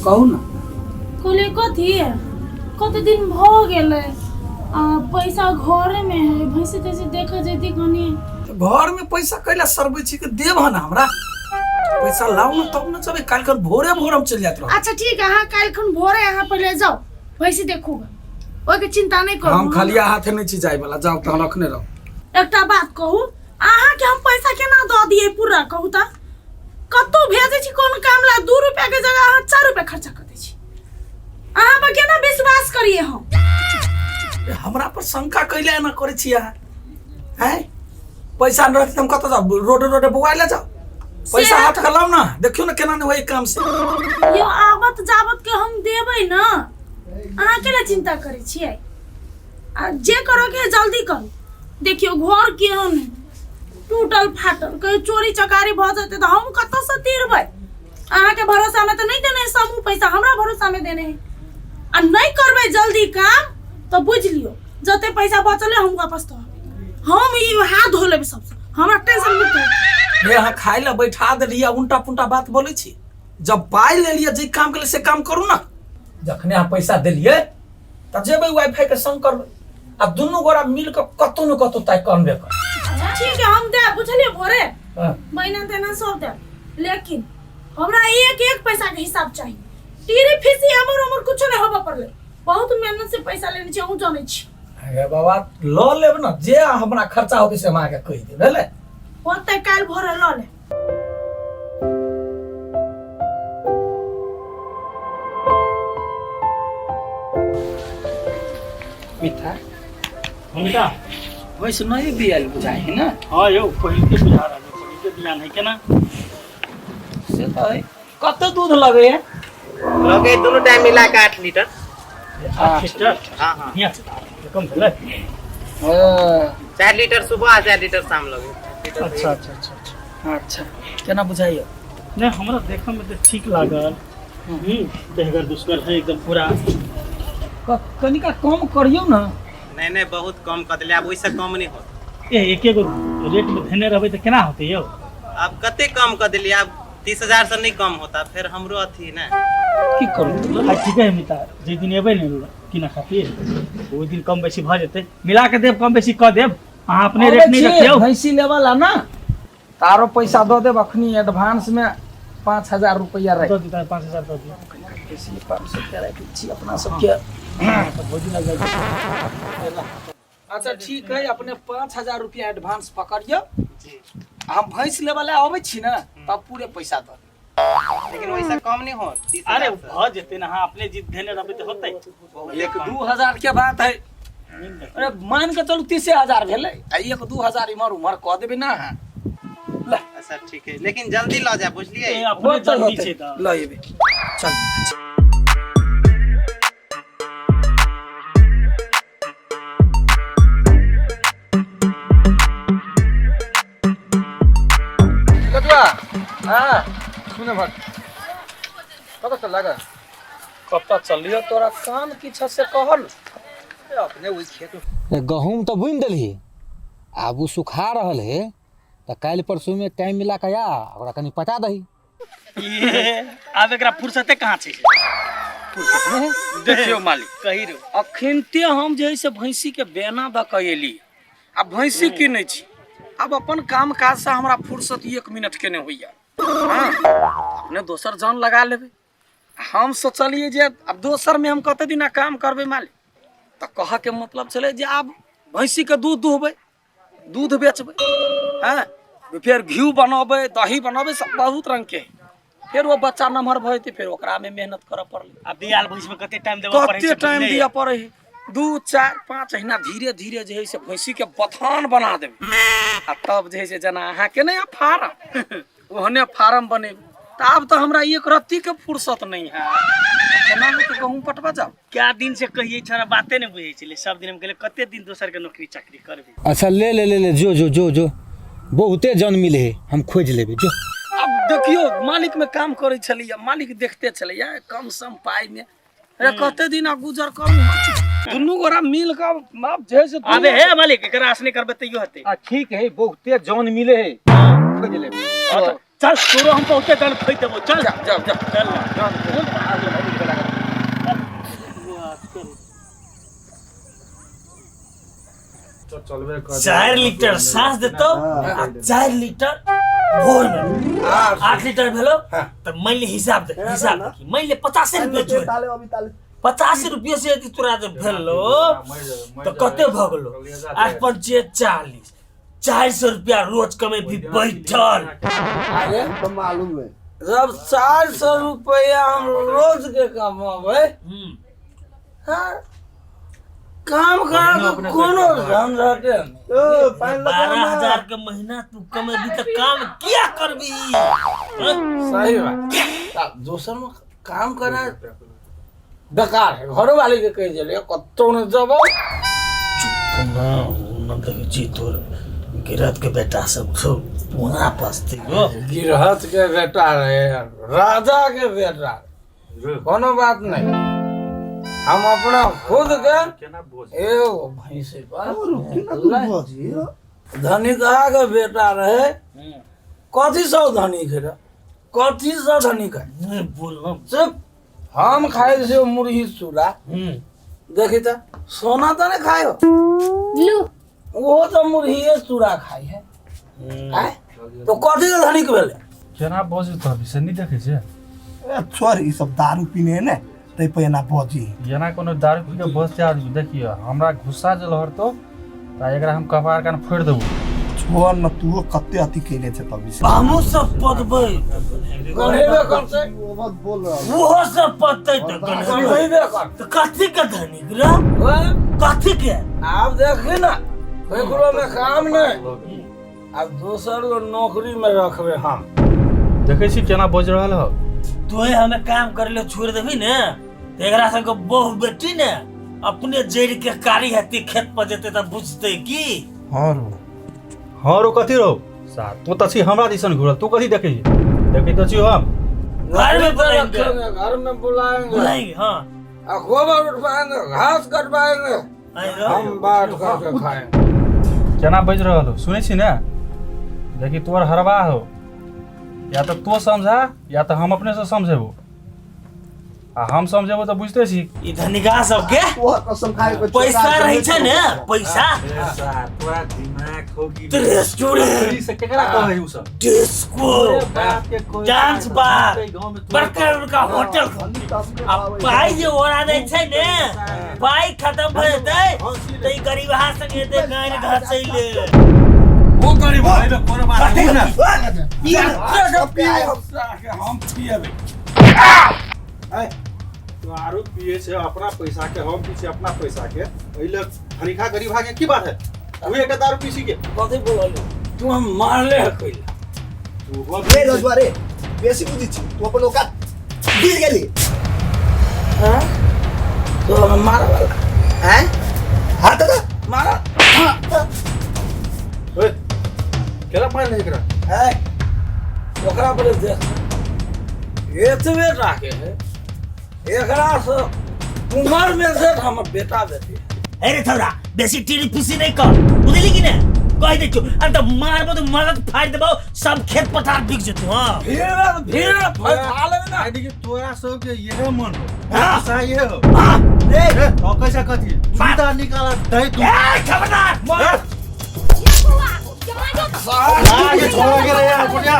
कहू ना। कहले कथी है कत दिन भ गेले पैसा घरे में है भैंसे तैसे देखा जैती कनी घर में पैसा कैला सरबै छी के देब है ना हमरा पैसा लाओ ना तब ना चले काल कर भोरे हम चल जात रहो। अच्छा ठीक है काल खन भोरे यहाँ पर ले जाओ भैंसे देखूगा ओके चिंता नहीं करो हम खाली हाथ नहीं छी जाय वाला जाओ त रखने रहो। एकटा बात कहू आहा के हम पैसा केना द दिए पूरा कहू त कतो भेजे छी कोन काम ला 2 रुपया के जगह आहा 4 रुपया खर्चा कर दे छी आहा पर केना विश्वास करिए हम हमरा पर शंका कैले ना करे छी अहाँ हैं पैसा न रख हम कत जाओ रोड बुआ ले जाओ पैसा हाथ खलाओ ना देखियो ना केना न होई काम से यो आवत जावत के हम देबै ना आहा केला चिंता करे छी आ जे करो के जल्दी करो देखियो घर केहन टूटल फाटल कहीं चोरी चकारी भ जते त हम कत से तीरबै आहा के भरोसा में त नहीं देने समूह पैसा हमरा भरोसा में देने है आ नहीं करबै जल्दी काम तो बुझ लियो जते पैसा बचले हम वापस तो हम ई हाथ धो लेबै सबसे हमरा टेंशन मत ये यहाँ खाए ला बैठा देलिए उल्टा पुल्टा बात बोले छी जब पाई ले लिए जे काम के से काम करू ना जखने आप पैसा दिलिए त जेबै वाईफाई के संग करबै आ दुनु गोरा मिल के कतो न कतो तय करबे कर। ठीक है हम दे बुझलिए भोरे महीना देना सब दे लेकिन हमरा एक एक पैसा के हिसाब चाहिए टीरी फीसी हमर कुछ नहीं होबा पड़ले बहुत मेहनत से पैसा लेने छी हम जाने छी। अरे बाबा ल लेब ना जे हमरा खर्चा होते से हम आके कहि दे भेले होते काल भोरे ल ले मिठा हमका वैसे नहीं बियाल बुझाए है ना। हाँ यो पहले के बुझा रहा है पहले के बियान है केना से तो है कत दूध लगे है लगे दोनों टाइम मिला के 8 लीटर 8 लीटर। हाँ हाँ यहाँ कम भेले 4 लीटर सुबह 4 लीटर शाम लगे। अच्छा अच्छा अच्छा अच्छा अच्छा केना बुझाइयो नहीं हमरा देखा में तो ठीक लागल देहगर दुष्कर है एकदम पूरा कनिका कम करियो ना। नहीं बहुत कम कर दिले अब वैसे कम नहीं होता ए एक रेट में धने रहबे तो केना होते यो अब कते कम कर दिलिए अब 30,000 से नहीं कम होता फिर हमरो अथी ना की करू आ ठीक है मिता जे दिन एबे ने किना खातिर ओइ दिन कम बेसी भ जेते मिला के देब कम बेसी क देब अहाँ अपने रेट नहीं रखियो भैंसी लेवल ना तारो पैसा दो देब अखनी एडवांस में 5,000 रुपया रह दो दी 5,000 दो दी कैसे 500 के रख छी अपना सब के तो भोजी लग जाए। अच्छा ठीक है अपने 5,000 रुपया एडवांस पकड़ियो हम भैंस लेवल आवे छी ना तब पूरे पैसा दो लेकिन वैसा कम नहीं हो। अरे भ जेते ना हाँ अपने जिद धने रहबे तो होतै 1-2,000 के बात है। अरे मान के चलू 30,000 भेले आ 1-2,000 इमर उमर कह देबे ना अच्छा ठीक है लेकिन जल्दी ला जा बुझलिए अपने जल्दी छे त ल एबे चल कतवा हां सुने भट कत चल लगा कब चलियो तोरा काम किछ से कहल अपने ओइ खेत गहूम तो बुन देली आब उ सुखा रहल है तो काल परसों में टाइम मिला के आ ओकरा कनी पटा दही ये अब एकरा फुर्सते कहाँ छे देखियो मालिक कहि रे अखनते हम जे से भैंसी के बेना द कएली आ भैंसी की नहीं छी अब अपन काम काज से हमरा फुर्सत 1 मिनट के नहीं होइया हां अपने दोसर जान लगा लेबे हम सोचलिए जे अब दोसर में हम कते दिन काम करबे मालिक तो कह के मतलब चले जे अब भैंसी के दूध दुहबे दूध बेचबे हां फिर घी बनाबे दही बनाबे सब बहुत रंग के फिर वो बच्चा नमहर भइते फिर ओकरा में मेहनत करे पड़ले अब बियाल भैंस में कते टाइम देबा पड़ै छै कते टाइम दिया पड़े है 2-4-5 महीना धीरे धीरे जे है से भैंसी के बथान बना देबे आ तब जे है से जना अहाँ के नहीं फार्म ओहने फार्म बनेबे तब तो हमरा एक रत्ती के फुर्सत नहीं है केना में तो कहूं पटवा जाओ क्या दिन से कहिए छोरा बाते नहीं बुझे छले सब दिन हम कहले कते दिन दोसर के नौकरी चाकरी करबे अच्छा ले ले ले ले जो जो जो जो बहुते जन मिले है हम खोज लेबे जो अब देखियो मालिक में काम करे छलिए मालिक देखते छलिए कम सम पाई में अरे कते दिन गुजर करू दुनु गोरा मिल के अब जे से अबे हे मालिक एकरा आसने करबे तइयो हते ठीक है बहुते जन मिले है खोज लेबे चल तोरो हम बहुते दल खै देबो चल जा जा जा चल चलबे कर 4 लीटर सांस देतो आ 4 लीटर भोर में 8 लीटर भेलो तो मैले हिसाब दे कि मैले 50 रुपैया जोड़ 50 रुपैया से यदि तोरा जे भेलो तो कते भ गेलो 8 पंचे 40 400 रुपया रोज कमे भी बैठल। अरे तो मालूम है जब 400 रुपया हम रोज के कमावे हाँ काम करा तो कोनो झंझटे नहीं 12,000 के महीना तू कमेबी तो काम किया करबी। सही बात दोसर में काम करा बेकार है घर वाले के कह दिले कत्तो ने जब न देखे जी तोर गिरत के बेटा सब तो पुना पस्ती गो गिरहत के बेटा रहे राजा के बेटा कोनो बात नहीं हम अपना खुद के एगो भैंसे धनिका के बेटा रहे कथी सब धनिक है कथी सब धनिक है नहीं बोल सिर्फ हम खाए से मुर्गी चूड़ा देखी तो सोना तो नहीं खाए हो वो तो मुर्गी चूड़ा खाई है हैं? तो कथी के धनिक भेले केना बजे त विषय नहीं देखे छे छोड़ ई सब दारू पीने है ना तै पैना बजी येना कोनो दारू पी के बस जा देखियो हमरा गुस्सा जल हरतो त एकरा हम कपार कान फोड़ देबो छोड़ न तू कत्ते अति केले छे तब से हमू सब पदबै गणेबे करते वो बात बोल रहा वो सब पतै त गणेबे कर तो कथी के धनिक रे कथी के आप देखी ना एकरो में काम नहीं अब दूसर को नौकरी में रखबे हम देखे छी केना बज रहल हो तोय हमें काम करे ले छोड़ देबी ने तो एकरा सब के बहु बेटी ने अपने जड़ के कारी हती खेत पर जेते त बुझते की हां रो कथी रो सा तू त छी हमरा दिसन घुरल तू कथी देखै छी देखै त छी हम घर में बुलाएंगे घर में बुलाएंगे बुलाएंगे हां गोबर उठवाएंगे घास कटवाएंगे हम बात करके खाएंगे केना बज रहल हो सुनै छी ना देखी तोर हरवा हो या तो तू समझा या तो हम अपने से समझेबो आ हम समझेबो तो बुझते छी ई धनिका सब के वो कसम खाए को पैसा रही छै ने पैसा तोरा दिमाग होगी रेस्टोरेंट से केकरा कहै उ सब डिस्को डांस बार बड़का बड़का होटल अब पाई जे ओरा दै छै ने पाई खत्म भ जेतै त ई गरीब हाथ संगे दे गाय घसैले वो गरीब भाई में कोनो बात नहीं ना हम पिएबे दारू पिए से अपना पैसा के हम पीछे अपना पैसा के पहले हरिखा गरीब के की बात है तू एक दारू पीसी के कथी बोललो तू हम मारले है कइला तू वो रे रजवारे बेसी बुद्धि छी तू अपन औकात गिर गेली हां तो हम मारा वाला हैं हाथ दे मारा ओए केला पानी नहीं करा है ओकरा पर दे एतबे राखे है एकरा से उमर में से हम बेटा बेटी अरे थोड़ा बेसी टीरी पीसी नहीं कर बुझली कि ने कह दे छु अंत मारबो तो मगज फाड़ देबो सब खेत पथार बिक जतो हां भीड़ फसा लेबे ना आदि के तोरा सब के ये मन हाँ। पैसा ये हो ए तो कैसा कथी जूता निकाला दे तू खबरदार मार आगे छोड़ के रे यार बुढ़िया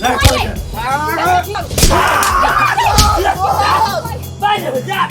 ले चल बाय जा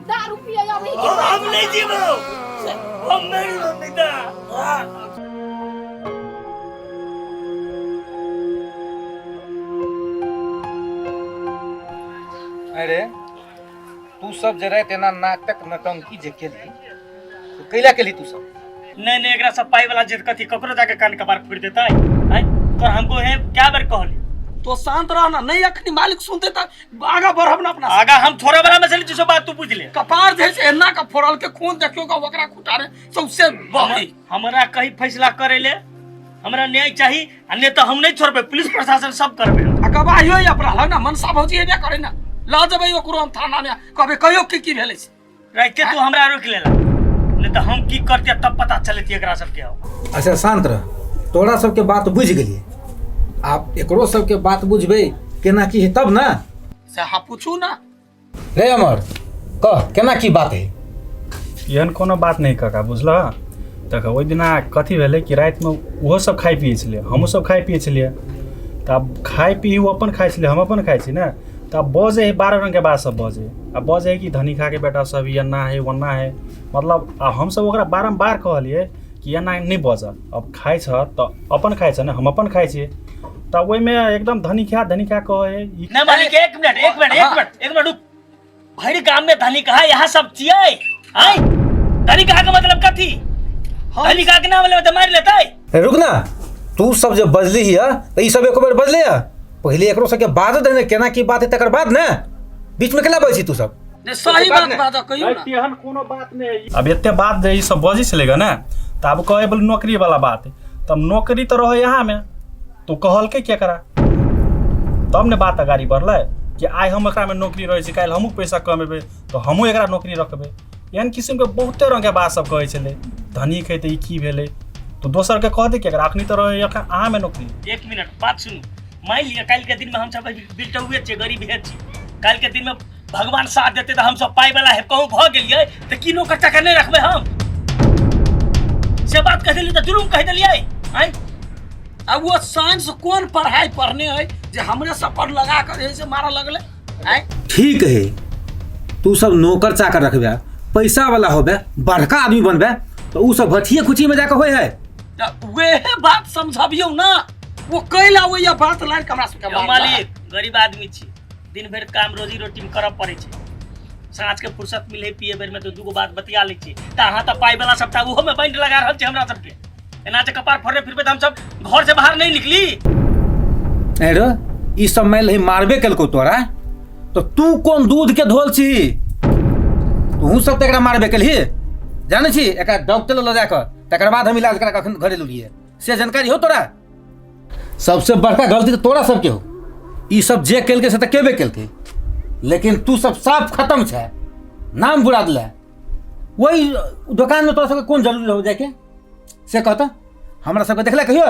दारू पिया अभी हम नहीं जीवो, हम मेरी मम्मी था। अरे तू सब जरा तेना नाटक नटंकी जे केली तो कैला केली तू सब? नहीं एकरा सब पाई वाला जिद कथी ककरो जाके कान कबार फोड़ देता है तो हमको है क्या बार कहले तो शांत रहना, नहीं अखनी मालिक सुनते त आगा बढ़ब ना अपना। आगा हम थोड़ा बड़ा मसले जो बात तू पूछ ले। कपार जैसे एना का फोड़ल के खून देखियो का ओकरा खुटारे सबसे बड़ी। हमरा कहीं फैसला करे ले, हमरा न्याय चाहिए, अन्य तो हम नहीं छोड़बे, पुलिस प्रशासन सब करबे। अकबाहियो या अपना ना मनसा भौजी हेबे करे ना, ला जबै ओकरो हम थाना में कहबे कहियो की भेलै से रात के तू हमरा रोक लेला, नहीं तो हम की करते तब पता चलती एकरा सब के हो। अच्छा शांत रह, तोरा सबके बात बुझ गेलिए, आप एकरो सबके बात बुझबे केना की है तब ना से हाँ पूछू ना। रे अमर कह केना की बात है? एहन कोनो बात नहीं काका, बुझल? तक ओहि दिना कथी भेलै कि राति में ओहो सब खाइ पिए छलिए, हमहूँ सब खाइ पिए छलिए। तऽ आब खाइ पी ओ अपन खाइ छलिए, हम अपन खाइ छी ने, तऽ आब बजे है 12 रंग के बात सब बजे। अब बजे है कि धनी खा के बेटा सब ई एना है वन्ना है, मतलब हम सब ओकरा बारम्बार कहलिए कि एना नहीं बज, अब खाइ छ तऽ अपन खाइ छ ने, हम अपन खाइ छी। तऽ ओहिमे एकदम धनी खा कहे नहीं मालिक एक मिनट रुक, भरी गांव में धनी कहा यहाँ सब चिए आई धनी कहा का मतलब कथी? धनी कहा के नाम ले तो मार लेता है। रुक ना, तू सब जब बजली हिया तो ई सब एको बेर बजले है, पहले एकरो सबके बात दे केना की बात है तकर बाद ना बीच में केला बजै छी तू सब? सही बात कहियो ना। एहन कोनो बात नहीं। अब एते बात जे ई सब बजी छलेगा ना, त अब कहे बोल नौकरी वाला बात है, तब नौकरी तो रहो यहाँ में, तो कहल के क्या करा, तब ने बात अगाड़ी बढ़ले कि आइ हम एकरा में नौकरी रहे छी, काल्हि हमहूँ पैसा कमेबे तो हमहूँ एकरा नौकरी रखबे। एहन किस्म के बहुते रंग के बात सब कहे छले, धनी खेते ई की भेले तो दोसर के कह दे कि अखनी तो रहे अहाँ में नौकरी। एक मिनट बात सुनू, मान लिया कल के दिन में हम सब बिल्टुए छे, गरीब है छी, कल के दिन में भगवान साथ देते तो हम सब पाई वाला है कहूँ भ गेलिए तो की नौकर चाकर नहीं रखबे हम से बात कह दिली तो जुलूम कह दिलिए। आई अब वो साइंस कौन पढ़ाई पढ़ने है जे हमरे सब पर लगा कर ऐसे मारा लगले? आई ठीक है, तू सब नौकर चाकर रखबे, पैसा वाला होबे, बड़का आदमी बनबे तो उ सब भथिए खुची में जाके होय है। वे बात समझाबियो ना, वो कैला वो या बात लाइन हमरा सबके मार। मालिक गरीब आदमी छी, दिन भर काम रोजी रोटी में करब पड़े छे, साँझ के फुर्सत मिले पिए बेर में तो दूगो बात बतिया लै छी, त अहाँ त पाई वाला सबटा उहो में बांध लगा रहल छी हमरा सबके। एना जे कपार फोड़े फिरबे त हम सब घर से बाहर नहीं निकली। अरे ई सब मैं लही मारबे केलको तोरा, तो तू कौन दूध के धोल छी? तू सब तकरा मारबे केलही, जाने छी एक डॉक्टर ले जाकर तकर बाद हम इलाज करा कखन घरे लुलिए, से जानकारी हो तोरा? सबसे बड़का गलती तो तोरा सबके हो, ई सब जे केलके से तो केबे केलके, लेकिन तू सब साफ खत्म छे, नाम बुरा दिले। वही दुकान में तोरा सबके कौन जरूरी रहो जाके से कहता हमरा सबके देखले कहियो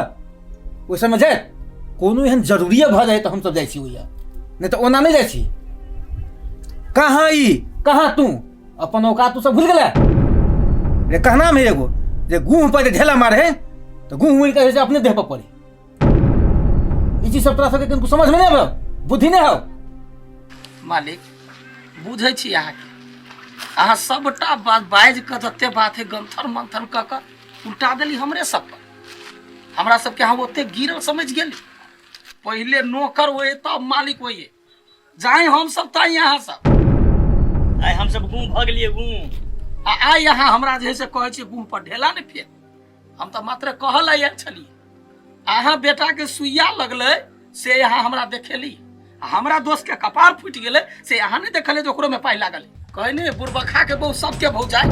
ओइ समय जाए कोनो एहन जरूरी भ जाए तो हम सब जाइ छी ओइया, नहीं तो ओना नहीं जाइ छी। कहाँ ई कहाँ तू अपन औकात तू सब भूल गेला रे? कहना में एगो जे गुह पर ढेला मारे तो गुह उड़ के अपने देह पर पड़े, ई चीज सब तोरा सबके तनिको समझ में नहीं आवे, बुद्धि नहीं हो? मालिक बुझे छी अहाँ सबटा बात बाज के जते बात है गंथर मंथन क के उल्टा देली हमरे सब पर, हमरा सबके अहाँ ओते गिरल समझ गेली। पहले नौकर होए तब मालिक होए, जाए हम सब ताई यहाँ सब आई हम सब गुम भ गेलिए गुम। आई यहाँ हमरा जे से कहे छी गुम पर ढेला नहीं फेर, हम तो मात्र कहल आयल छली, अहाँ बेटा के सुइया लगले से यहाँ हमरा देखेली, हमरा दोस्त के कपार फूट गेले से यहाँ नहीं देखले जो ओकरो में पाई लागल। कहने बुरबखा के बहु सबके बहु जाए,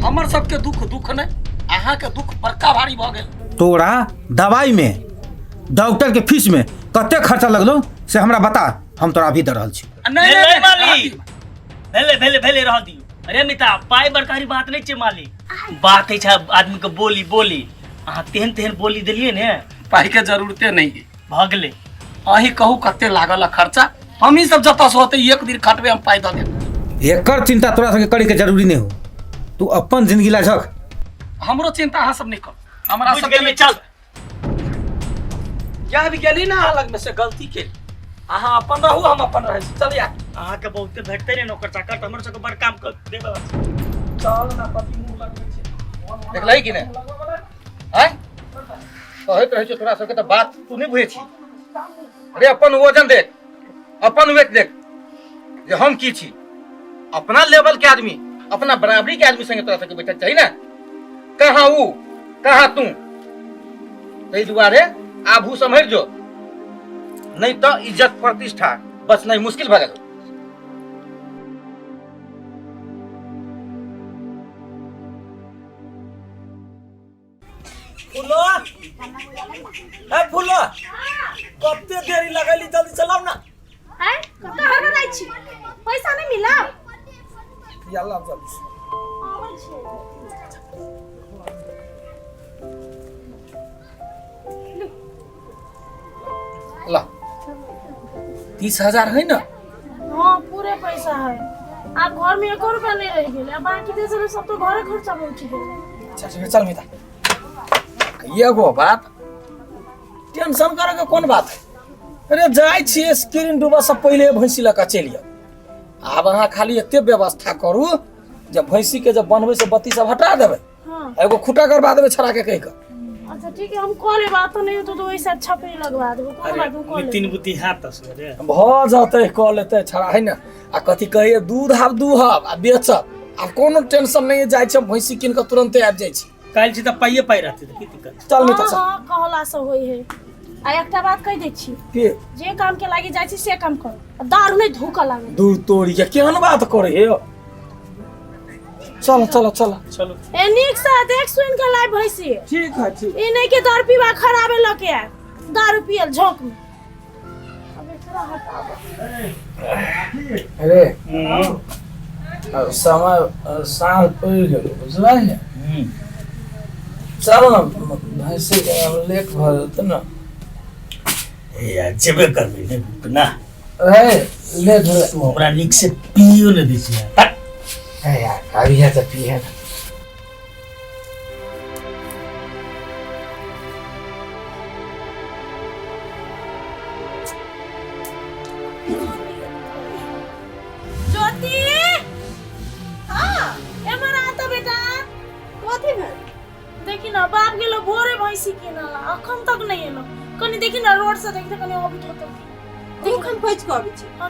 हमर सबके दुख नहीं, अहाँ के दुख बड़का भारी भ गेल। तोरा दवाई में डॉक्टर के फीस में कते खर्चा लगलो से हमरा बता, हम तोरा अभी दे रहल छी। नहीं मालिक भेले रह दियो। अरे मिता पाई बड़कारी बात नहीं छे मालिक, बात है छा आदमी के बोली अहाँ तेहन बोली देलिए ने, पाई के जरूरते नहीं है भ गेले। अही कहू कते लागल खर्चा, हम ही सब जता से होते एक दिन खटबे हम पाई द दे। एकर चिंता तोरा सबके करे के जरूरी नहीं हो, तू अपन जिंदगी ला झक। हमरो चिंता अहाँ सब नहीं कर, हमरा बुझ सबके गेल चल। क्या भी गेली ना अलग में से गलती के अहाँ अपन रहू हम अपन रहे छी। चल यार अहाँ के बहुते भेटते नहीं नौकर चाकर हमर सबके बड़ काम कर देबे। चल ना पति मुंह लगबै छै देखलही कि नहीं आय कहैत रहै छै तोरा सबके तऽ बात तू नहीं बुझै छी। अरे अपन वजन देख अपन वेट देख जे हम की छी। अपना लेवल के आदमी अपना बराबरी के आदमी संगे तोरा सबके बैठल चाहिए ना। कहाँ ऊ कहाँ तू ताहि दुआरे आभू समझ जो नहीं तो इज्जत प्रतिष्ठा बचनाइ मुश्किल भऽ गेल। फुलो ए फुलो कते देरी लगैली जल्दी चलाओ ना। है कहाँ रहै छी पैसा नहीं मिला यल्ला जल्दी आबै छै ला 30,000 है ना। हाँ पूरे पैसा है। आप घर में 1 रुपया नहीं रह गेल बाकी दे सब तो घरे खर्चा में उठ गेल। अच्छा चल मिता ये गो बात टेंशन करे के कौन बात है। अरे जाय छिए स्क्रीन डूबा से पहले भैंसी लका चलिए। आब अहाँ खाली एते व्यवस्था करू जब भैंसी के जब बनबै से बत्ती सब हटा देबै। हाँ एगो खुटा करवा देबै छड़ा के कहि के। अच्छा ठीक है हम कॉल बात नहीं हो तो वैसे अच्छा पे लगवा देबो कोन बात में कॉल तीन बुद्धि हाथ रे भ जतै कॉल लेतै छड़ा है ना। आ कथी कहिए दूध हाब दूहब आ बेचब आ कोनो टेंशन नहीं जाय छै भैंसी किन के तुरंते आबि जाय छी। काल छी त पाइए पाइ रहते की दिक्कत। चल मिता चल। हां कहला से होई है। आ एकटा बात कह दै छी के जे काम के लागी जाय छी से काम कर दारू नहीं धोखा लागे। दूर तोड़ी के केहन बात करे हे। चलो चलो चलो चलो ए निक से देख सुन के लाइव भैंसी ठीक है ठीक। ई नहीं के दारू पीवा खराबे लके आ दारू पियल झोंक में। अब एकरा हटाओ। अरे अब समय साल पड़ गेल बुझला है। चलो ना भैंसी लेट भर जेतै ना। ए यार जेबे करबे ने ना अरे लेट हो तू हमरा निक से पियो न दै छी यार। है यार अभी है तो पिए ना। ज्योति हां एमर आता बेटा कथि भेल देखि ना बाप गेलो भोरे भैंसी किनला अखन तक नहीं एलो। कनी देखि ना रोड से देखि कनी अभी तो देखि देखन खोज के आबै छी। हां